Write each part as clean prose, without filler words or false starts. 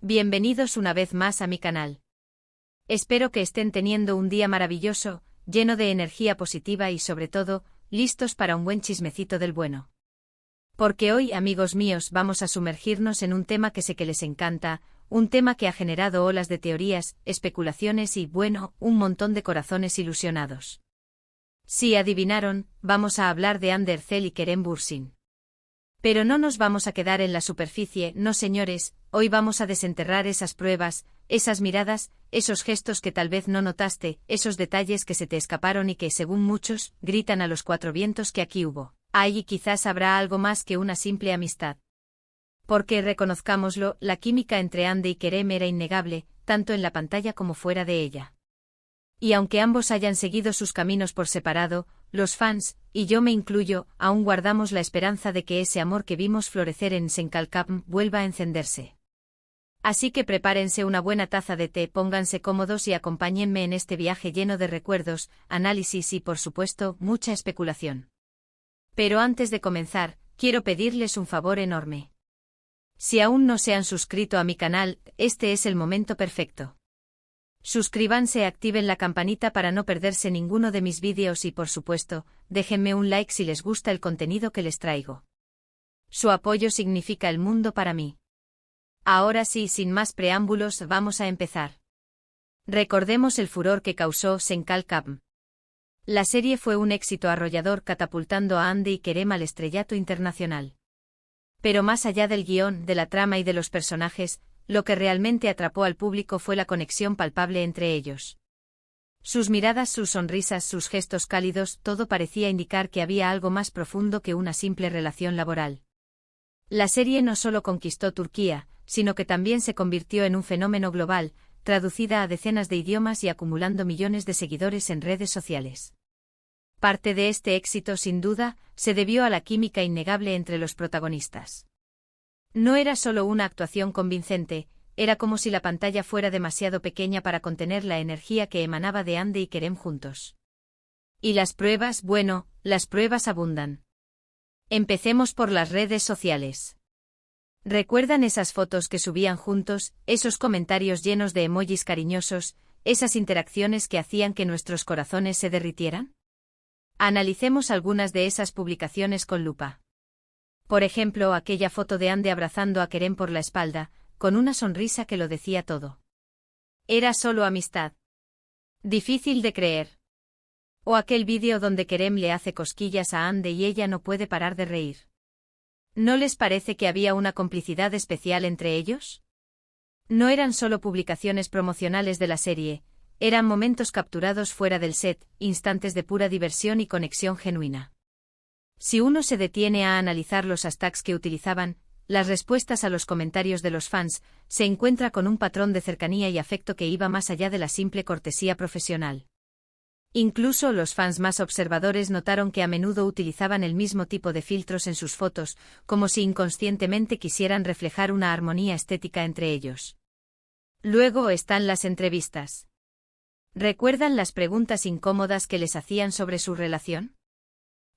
Bienvenidos una vez más a mi canal. Espero que estén teniendo un día maravilloso, lleno de energía positiva y sobre todo, listos para un buen chismecito del bueno. Porque hoy, amigos míos, vamos a sumergirnos en un tema que sé que les encanta, un tema que ha generado olas de teorías, especulaciones y, bueno, un montón de corazones ilusionados. Si adivinaron, vamos a hablar de Ander Zel y Kerem Bürsin. Pero no nos vamos a quedar en la superficie, no señores, hoy vamos a desenterrar esas pruebas, esas miradas, esos gestos que tal vez no notaste, esos detalles que se te escaparon y que, según muchos, gritan a los cuatro vientos que aquí hubo. Ahí quizás habrá algo más que una simple amistad. Porque, reconozcámoslo, la química entre Ande y Kerem era innegable, tanto en la pantalla como fuera de ella. Y aunque ambos hayan seguido sus caminos por separado, los fans, y yo me incluyo, aún guardamos la esperanza de que ese amor que vimos florecer en Senkalkapm vuelva a encenderse. Así que prepárense una buena taza de té, pónganse cómodos y acompáñenme en este viaje lleno de recuerdos, análisis y, por supuesto, mucha especulación. Pero antes de comenzar, quiero pedirles un favor enorme. Si aún no se han suscrito a mi canal, este es el momento perfecto. Suscríbanse y activen la campanita para no perderse ninguno de mis vídeos y, por supuesto, déjenme un like si les gusta el contenido que les traigo. Su apoyo significa el mundo para mí. Ahora sí, sin más preámbulos, vamos a empezar. Recordemos el furor que causó Senkalkapm. La serie fue un éxito arrollador, catapultando a Ande y Kerem al estrellato internacional. Pero más allá del guión, de la trama y de los personajes, lo que realmente atrapó al público fue la conexión palpable entre ellos. Sus miradas, sus sonrisas, sus gestos cálidos, todo parecía indicar que había algo más profundo que una simple relación laboral. La serie no solo conquistó Turquía, sino que también se convirtió en un fenómeno global, traducida a decenas de idiomas y acumulando millones de seguidores en redes sociales. Parte de este éxito, sin duda, se debió a la química innegable entre los protagonistas. No era solo una actuación convincente, era como si la pantalla fuera demasiado pequeña para contener la energía que emanaba de Ande y Kerem juntos. Y las pruebas, bueno, las pruebas abundan. Empecemos por las redes sociales. ¿Recuerdan esas fotos que subían juntos, esos comentarios llenos de emojis cariñosos, esas interacciones que hacían que nuestros corazones se derritieran? Analicemos algunas de esas publicaciones con lupa. Por ejemplo, aquella foto de Ande abrazando a Kerem por la espalda, con una sonrisa que lo decía todo. Era solo amistad. Difícil de creer. O aquel vídeo donde Kerem le hace cosquillas a Ande y ella no puede parar de reír. ¿No les parece que había una complicidad especial entre ellos? No eran solo publicaciones promocionales de la serie, eran momentos capturados fuera del set, instantes de pura diversión y conexión genuina. Si uno se detiene a analizar los hashtags que utilizaban, las respuestas a los comentarios de los fans, se encuentra con un patrón de cercanía y afecto que iba más allá de la simple cortesía profesional. Incluso los fans más observadores notaron que a menudo utilizaban el mismo tipo de filtros en sus fotos, como si inconscientemente quisieran reflejar una armonía estética entre ellos. Luego están las entrevistas. ¿Recuerdan las preguntas incómodas que les hacían sobre su relación?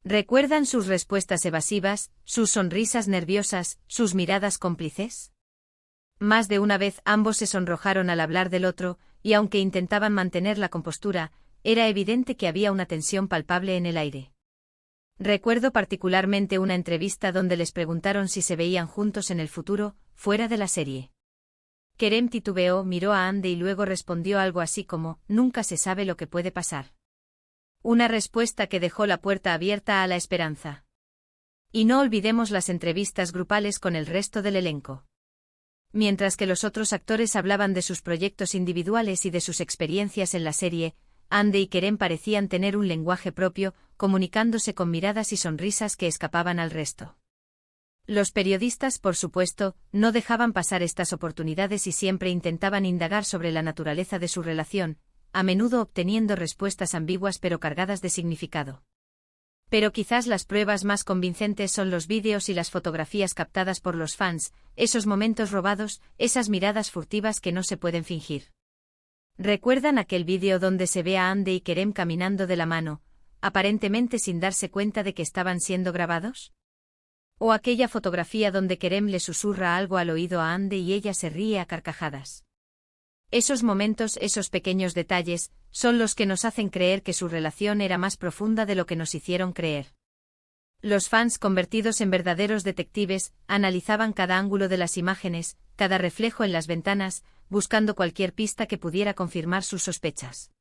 ¿Recuerdan sus respuestas evasivas, sus sonrisas nerviosas, sus miradas cómplices? Más de una vez ambos se sonrojaron al hablar del otro, y aunque intentaban mantener la compostura, era evidente que había una tensión palpable en el aire. Recuerdo particularmente una entrevista donde les preguntaron si se veían juntos en el futuro, fuera de la serie. Kerem titubeó, miró a Ande y luego respondió algo así como, nunca se sabe lo que puede pasar. Una respuesta que dejó la puerta abierta a la esperanza. Y no olvidemos las entrevistas grupales con el resto del elenco. Mientras que los otros actores hablaban de sus proyectos individuales y de sus experiencias en la serie, Ande y Kerem parecían tener un lenguaje propio, comunicándose con miradas y sonrisas que escapaban al resto. Los periodistas, por supuesto, no dejaban pasar estas oportunidades y siempre intentaban indagar sobre la naturaleza de su relación, a menudo obteniendo respuestas ambiguas pero cargadas de significado. Pero quizás las pruebas más convincentes son los vídeos y las fotografías captadas por los fans, esos momentos robados, esas miradas furtivas que no se pueden fingir. ¿Recuerdan aquel vídeo donde se ve a Ande y Kerem caminando de la mano, aparentemente sin darse cuenta de que estaban siendo grabados? O aquella fotografía donde Kerem le susurra algo al oído a Ande y ella se ríe a carcajadas. Esos momentos, esos pequeños detalles, son los que nos hacen creer que su relación era más profunda de lo que nos hicieron creer. Los fans, convertidos en verdaderos detectives, analizaban cada ángulo de las imágenes, cada reflejo en las ventanas, buscando cualquier pista que pudiera confirmar sus sospechas.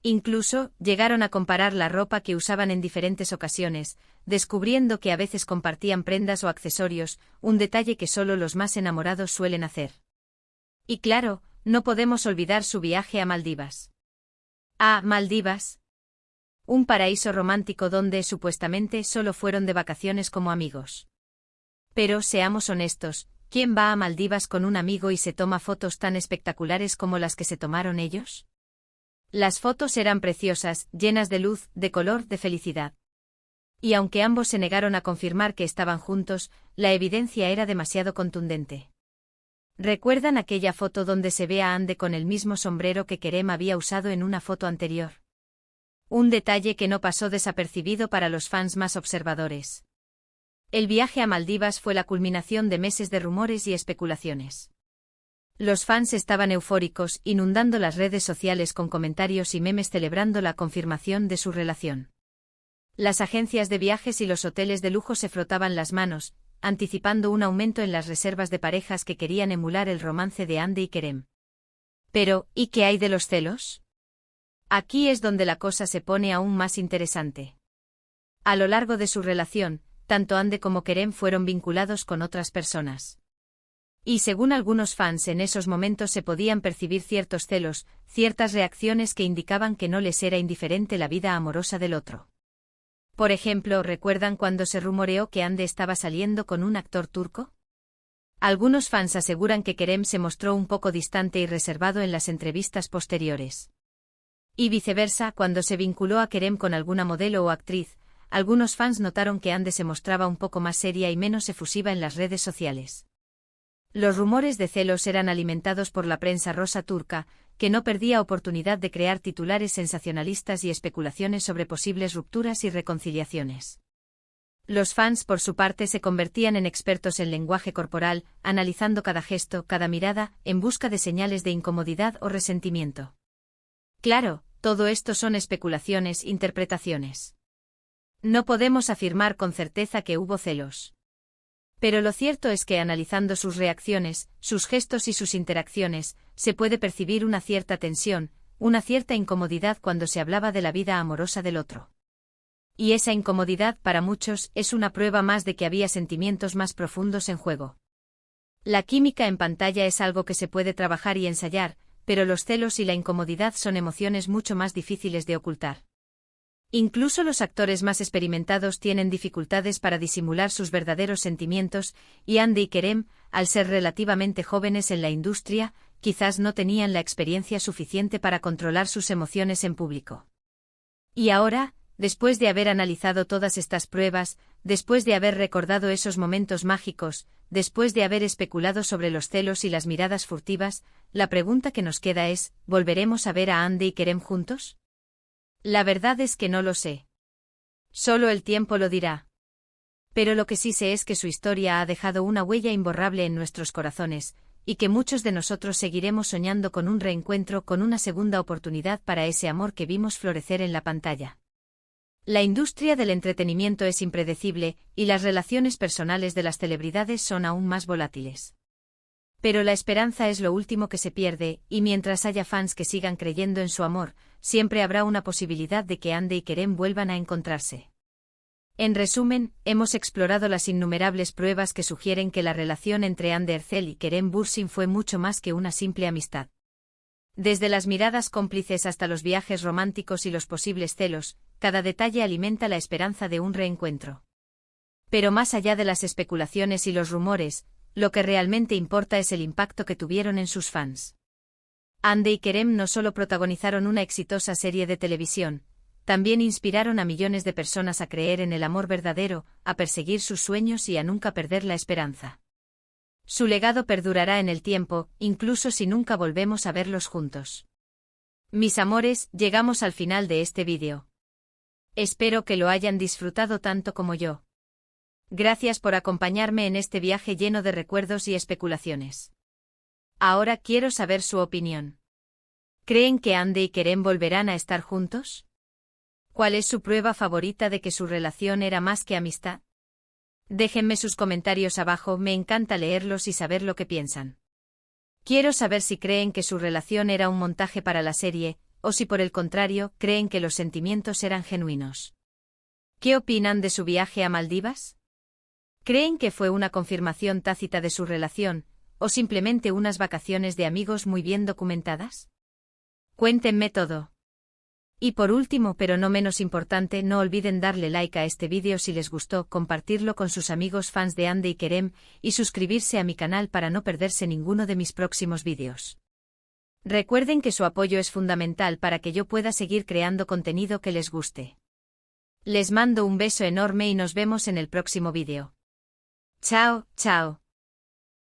Incluso, llegaron a comparar la ropa que usaban en diferentes ocasiones, descubriendo que a veces compartían prendas o accesorios, un detalle que solo los más enamorados suelen hacer. Y claro, no podemos olvidar su viaje a Maldivas. ¿A Maldivas? Un paraíso romántico donde, supuestamente, solo fueron de vacaciones como amigos. Pero, seamos honestos, ¿quién va a Maldivas con un amigo y se toma fotos tan espectaculares como las que se tomaron ellos? Las fotos eran preciosas, llenas de luz, de color, de felicidad. Y aunque ambos se negaron a confirmar que estaban juntos, la evidencia era demasiado contundente. ¿Recuerdan aquella foto donde se ve a Ande con el mismo sombrero que Kerem había usado en una foto anterior? Un detalle que no pasó desapercibido para los fans más observadores. El viaje a Maldivas fue la culminación de meses de rumores y especulaciones. Los fans estaban eufóricos, inundando las redes sociales con comentarios y memes celebrando la confirmación de su relación. Las agencias de viajes y los hoteles de lujo se frotaban las manos, anticipando un aumento en las reservas de parejas que querían emular el romance de Ande y Kerem. Pero, ¿y qué hay de los celos? Aquí es donde la cosa se pone aún más interesante. A lo largo de su relación, tanto Ande como Kerem fueron vinculados con otras personas. Y según algunos fans, en esos momentos se podían percibir ciertos celos, ciertas reacciones que indicaban que no les era indiferente la vida amorosa del otro. Por ejemplo, ¿recuerdan cuando se rumoreó que Ande estaba saliendo con un actor turco? Algunos fans aseguran que Kerem se mostró un poco distante y reservado en las entrevistas posteriores. Y viceversa, cuando se vinculó a Kerem con alguna modelo o actriz, algunos fans notaron que Ande se mostraba un poco más seria y menos efusiva en las redes sociales. Los rumores de celos eran alimentados por la prensa rosa turca, que no perdía oportunidad de crear titulares sensacionalistas y especulaciones sobre posibles rupturas y reconciliaciones. Los fans, por su parte, se convertían en expertos en lenguaje corporal, analizando cada gesto, cada mirada, en busca de señales de incomodidad o resentimiento. Claro, todo esto son especulaciones, interpretaciones. No podemos afirmar con certeza que hubo celos. Pero lo cierto es que analizando sus reacciones, sus gestos y sus interacciones, se puede percibir una cierta tensión, una cierta incomodidad cuando se hablaba de la vida amorosa del otro. Y esa incomodidad, para muchos, es una prueba más de que había sentimientos más profundos en juego. La química en pantalla es algo que se puede trabajar y ensayar, pero los celos y la incomodidad son emociones mucho más difíciles de ocultar. Incluso los actores más experimentados tienen dificultades para disimular sus verdaderos sentimientos, y Ande y Kerem, al ser relativamente jóvenes en la industria, quizás no tenían la experiencia suficiente para controlar sus emociones en público. Y ahora, después de haber analizado todas estas pruebas, después de haber recordado esos momentos mágicos, después de haber especulado sobre los celos y las miradas furtivas, la pregunta que nos queda es, ¿volveremos a ver a Ande y Kerem juntos? La verdad es que no lo sé. Solo el tiempo lo dirá. Pero lo que sí sé es que su historia ha dejado una huella imborrable en nuestros corazones, y que muchos de nosotros seguiremos soñando con un reencuentro, con una segunda oportunidad para ese amor que vimos florecer en la pantalla. La industria del entretenimiento es impredecible, y las relaciones personales de las celebridades son aún más volátiles. Pero la esperanza es lo último que se pierde, y mientras haya fans que sigan creyendo en su amor, siempre habrá una posibilidad de que Ande y Kerem vuelvan a encontrarse. En resumen, hemos explorado las innumerables pruebas que sugieren que la relación entre Ande Erçel y Kerem Bürsin fue mucho más que una simple amistad. Desde las miradas cómplices hasta los viajes románticos y los posibles celos, cada detalle alimenta la esperanza de un reencuentro. Pero más allá de las especulaciones y los rumores, lo que realmente importa es el impacto que tuvieron en sus fans. Ande y Kerem no solo protagonizaron una exitosa serie de televisión, también inspiraron a millones de personas a creer en el amor verdadero, a perseguir sus sueños y a nunca perder la esperanza. Su legado perdurará en el tiempo, incluso si nunca volvemos a verlos juntos. Mis amores, llegamos al final de este vídeo. Espero que lo hayan disfrutado tanto como yo. Gracias por acompañarme en este viaje lleno de recuerdos y especulaciones. Ahora quiero saber su opinión. ¿Creen que Andy y Kerem volverán a estar juntos? ¿Cuál es su prueba favorita de que su relación era más que amistad? Déjenme sus comentarios abajo, me encanta leerlos y saber lo que piensan. Quiero saber si creen que su relación era un montaje para la serie, o si por el contrario, creen que los sentimientos eran genuinos. ¿Qué opinan de su viaje a Maldivas? ¿Creen que fue una confirmación tácita de su relación, o simplemente unas vacaciones de amigos muy bien documentadas? Cuéntenme todo. Y por último, pero no menos importante, no olviden darle like a este vídeo si les gustó, compartirlo con sus amigos fans de Andy y Kerem, y suscribirse a mi canal para no perderse ninguno de mis próximos vídeos. Recuerden que su apoyo es fundamental para que yo pueda seguir creando contenido que les guste. Les mando un beso enorme y nos vemos en el próximo vídeo. Chao, chao.